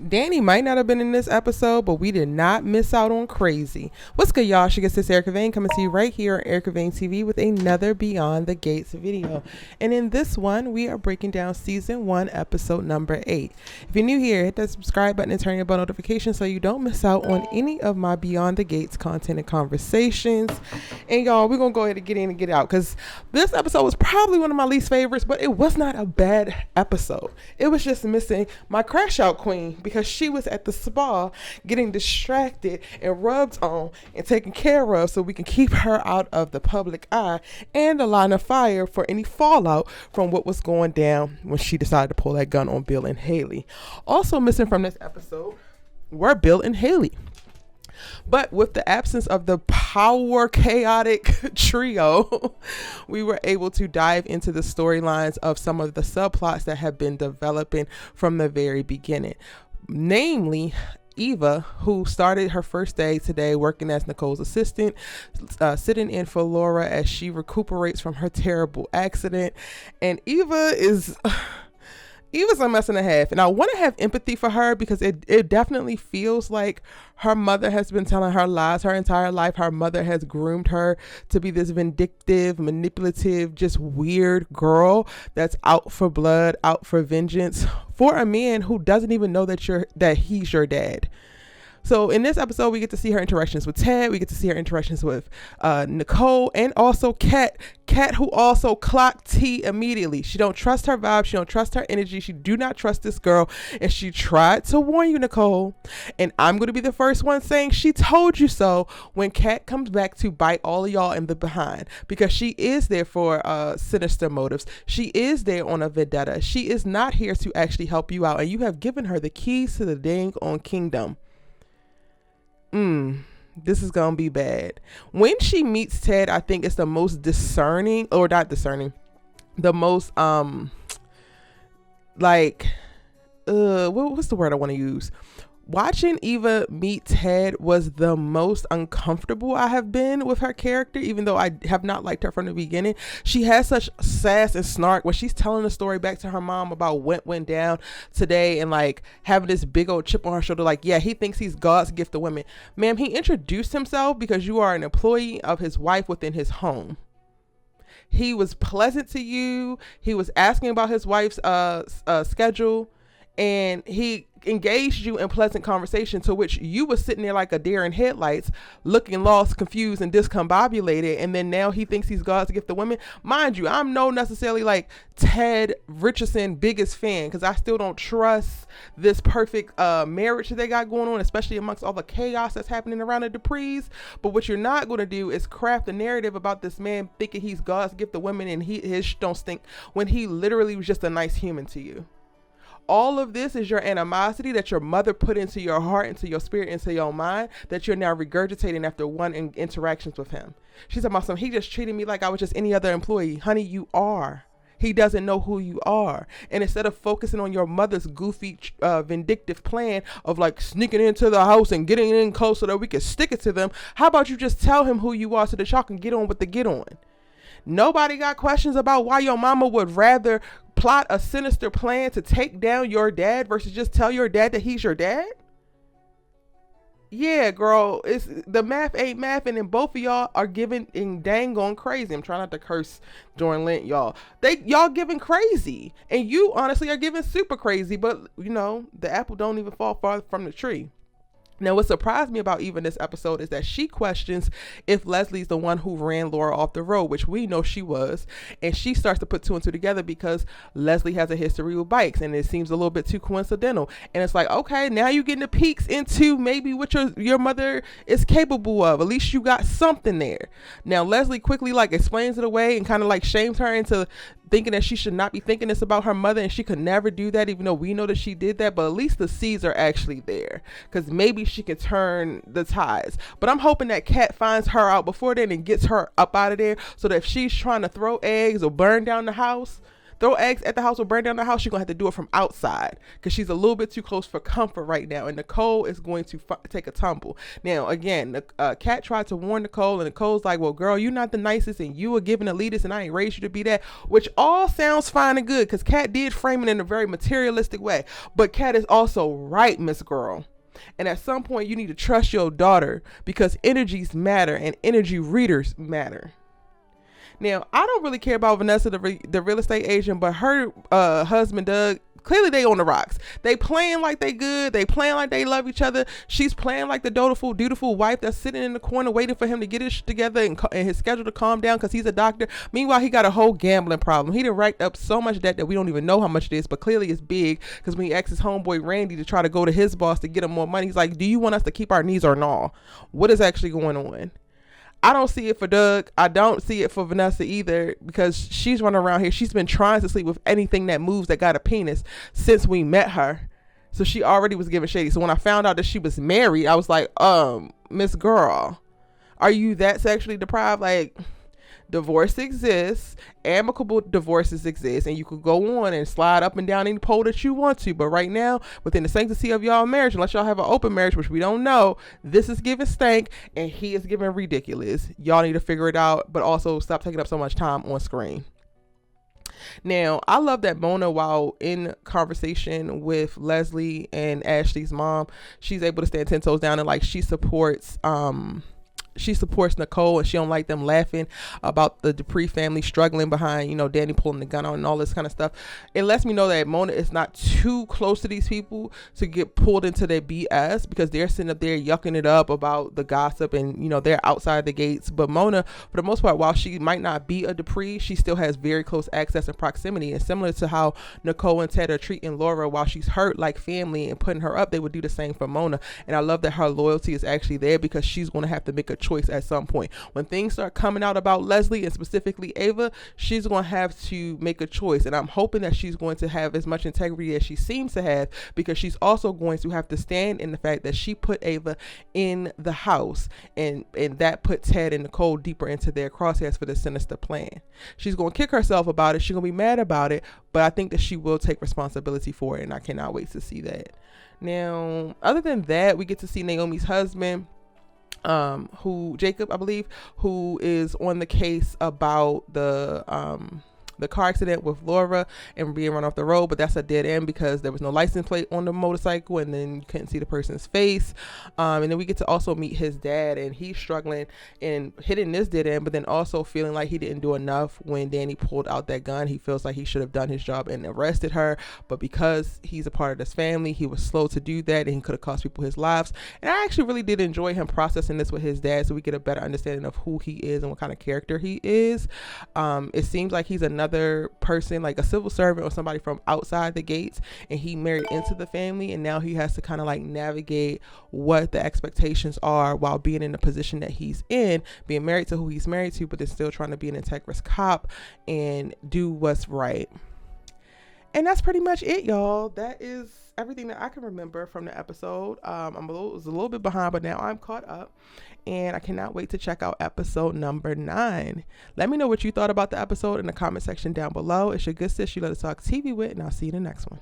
Dani might not have been in this episode, but we did not miss out on crazy. What's good, y'all? She gets this Erica Vane coming to you right here on Erica Vane TV with another Beyond the Gates video. And in this one, we are breaking down season 1, episode number 8. If you're new here, hit that subscribe button and turn your bell notification so you don't miss out on any of my Beyond the Gates content and conversations. And y'all, we're gonna go ahead and get in and get out because this episode was probably one of my least favorites, but it was not a bad episode. It was just missing my crash out queen because she was at the spa getting distracted and rubbed on and taken care of so we can keep her out of the public eye and a line of fire for any fallout from what was going down when she decided to pull that gun on Bill and Haley. Also missing from this episode were Bill and Haley. But with the absence of the power chaotic trio, we were able to dive into the storylines of some of the subplots that have been developing from the very beginning. Namely, Eva, who started her first day today working as Nicole's assistant, sitting in for Laura as she recuperates from her terrible accident. And Eva's a mess and a half, and I want to have empathy for her because it definitely feels like her mother has been telling her lies her entire life. Her mother has groomed her to be this vindictive, manipulative, just weird girl that's out for blood, out for vengeance for a man who doesn't even know that he's your dad. So in this episode, we get to see her interactions with Ted. We get to see her interactions with Nicole and also Kat, who also clocked T immediately. She don't trust her vibe. She don't trust her energy. She do not trust this girl. And she tried to warn you, Nicole. And I'm going to be the first one saying she told you so when Kat comes back to bite all of y'all in the behind, because she is there for sinister motives. She is there on a vendetta. She is not here to actually help you out. And you have given her the keys to the dang on kingdom. This is gonna be bad. When she meets Ted, I think it's the most discerning, or not discerning, the most what's the word I want to use? Watching Eva meet Ted was the most uncomfortable I have been with her character, even though I have not liked her from the beginning. She has such sass and snark when she's telling the story back to her mom about what went down today and like having this big old chip on her shoulder. Like, yeah, he thinks he's God's gift to women. Ma'am, he introduced himself because you are an employee of his wife within his home. He was pleasant to you. He was asking about his wife's schedule. And he engaged you in pleasant conversation, to which you were sitting there like a deer in headlights, looking lost, confused, and discombobulated. And then now he thinks he's God's gift to women. Mind you, I'm no necessarily like Ted Richardson biggest fan, because I still don't trust this perfect marriage that they got going on, especially amongst all the chaos that's happening around the Duprees. But what you're not going to do is craft a narrative about this man thinking he's God's gift to women and his don't stink, when he literally was just a nice human to you. All of this is your animosity that your mother put into your heart, into your spirit, into your mind, that you're now regurgitating after one interactions with him. She's talking about something. He just treated me like I was just any other employee. Honey, you are. He doesn't know who you are. And instead of focusing on your mother's goofy, vindictive plan of like sneaking into the house and getting in close so that we can stick it to them, how about you just tell him who you are so that y'all can get on with the get on? Nobody got questions about why your mama would rather plot a sinister plan to take down your dad versus just tell your dad that he's your dad? Yeah, girl, it's the math ain't math, and then both of y'all are giving and dang on crazy. I'm trying not to curse during Lent, y'all. Y'all giving crazy, and you honestly are giving super crazy. But you know, the apple don't even fall far from the tree. Now, what surprised me about even this episode is that she questions if Leslie's the one who ran Laura off the road, which we know she was. And she starts to put two and two together because Leslie has a history with bikes, and it seems a little bit too coincidental. And it's like, okay, now you're getting the peeks into maybe what your mother is capable of. At least you got something there. Now, Leslie quickly like explains it away and kind of like shames her into thinking that she should not be thinking this about her mother, and she could never do that, even though we know that she did that. But at least the seeds are actually there, because maybe she can turn the tides. But I'm hoping that Kat finds her out before then and gets her up out of there, so that if she's trying to throw eggs or burn down the house, throw eggs at the house or burn down the house, she's going to have to do it from outside because she's a little bit too close for comfort right now. And Nicole is going to take a tumble. Now, again, the Cat tried to warn Nicole, and Nicole's like, well, girl, you're not the nicest, and you were given a elitist, and I ain't raised you to be that, which all sounds fine and good because Cat did frame it in a very materialistic way. But Cat is also right, Miss Girl. And at some point, you need to trust your daughter because energies matter and energy readers matter. Now, I don't really care about Vanessa, the real estate agent, but her husband, Doug, clearly they on the rocks. They playing like they good. They playing like they love each other. She's playing like the dutiful wife that's sitting in the corner waiting for him to get his shit together and his schedule to calm down because he's a doctor. Meanwhile, he got a whole gambling problem. He done racked up so much debt that we don't even know how much it is, but clearly it's big because when he asked his homeboy Randy to try to go to his boss to get him more money, he's like, do you want us to keep our knees or no? What is actually going on? I don't see it for Doug. I don't see it for Vanessa either because she's running around here. She's been trying to sleep with anything that moves that got a penis since we met her. So she already was giving shady. So when I found out that she was married, I was like, Miss Girl, are you that sexually deprived? Like, divorce exists, amicable divorces exist, and you could go on and slide up and down any pole that you want to. But right now, within the sanctity of y'all marriage, unless y'all have an open marriage, which we don't know, this is giving stank and he is giving ridiculous. Y'all need to figure it out, but also stop taking up so much time on screen. Now, I love that Mona, while in conversation with Leslie and Ashley's mom, she's able to stand 10 toes down and like she supports Nicole, and she don't like them laughing about the Dupree family struggling behind, Dani pulling the gun out and all this kind of stuff. It lets me know that Mona is not too close to these people to get pulled into their BS because they're sitting up there yucking it up about the gossip and, they're outside the gates. But Mona, for the most part, while she might not be a Dupree, she still has very close access and proximity. And similar to how Nicole and Ted are treating Laura while she's hurt like family and putting her up, they would do the same for Mona. And I love that her loyalty is actually there because she's going to have to make a choice at some point. When things start coming out about Leslie and specifically Ava, she's going to have to make a choice, and I'm hoping that she's going to have as much integrity as she seems to have because she's also going to have to stand in the fact that she put Ava in the house, and that put Ted and Nicole deeper into their crosshairs for the sinister plan. She's going to kick herself about it. She's going to be mad about it, but I think that she will take responsibility for it, and I cannot wait to see that. Now, other than that, we get to see Naomi's husband, who Jacob, I believe, who is on the case about the car accident with Laura and being run off the road, but that's a dead end because there was no license plate on the motorcycle and then you couldn't see the person's face. And then we get to also meet his dad, and he's struggling and hitting this dead end, but then also feeling like he didn't do enough when Dani pulled out that gun. He feels like he should have done his job and arrested her, but because he's a part of this family, he was slow to do that and he could have cost people his lives. And I actually really did enjoy him processing this with his dad so we get a better understanding of who he is and what kind of character he is. It seems like he's another person, like a civil servant or somebody from outside the gates, and he married into the family, and now he has to kind of like navigate what the expectations are while being in the position that he's in, being married to who he's married to, but then still trying to be an integrous cop and do what's right. And that's pretty much it, y'all. That is everything that I can remember from the episode. Was a little bit behind, but now I'm caught up, and I cannot wait to check out episode number 9. Let me know what you thought about the episode in the comment section down below. It's your good sis, you let us talk TV with, and I'll see you in the next one.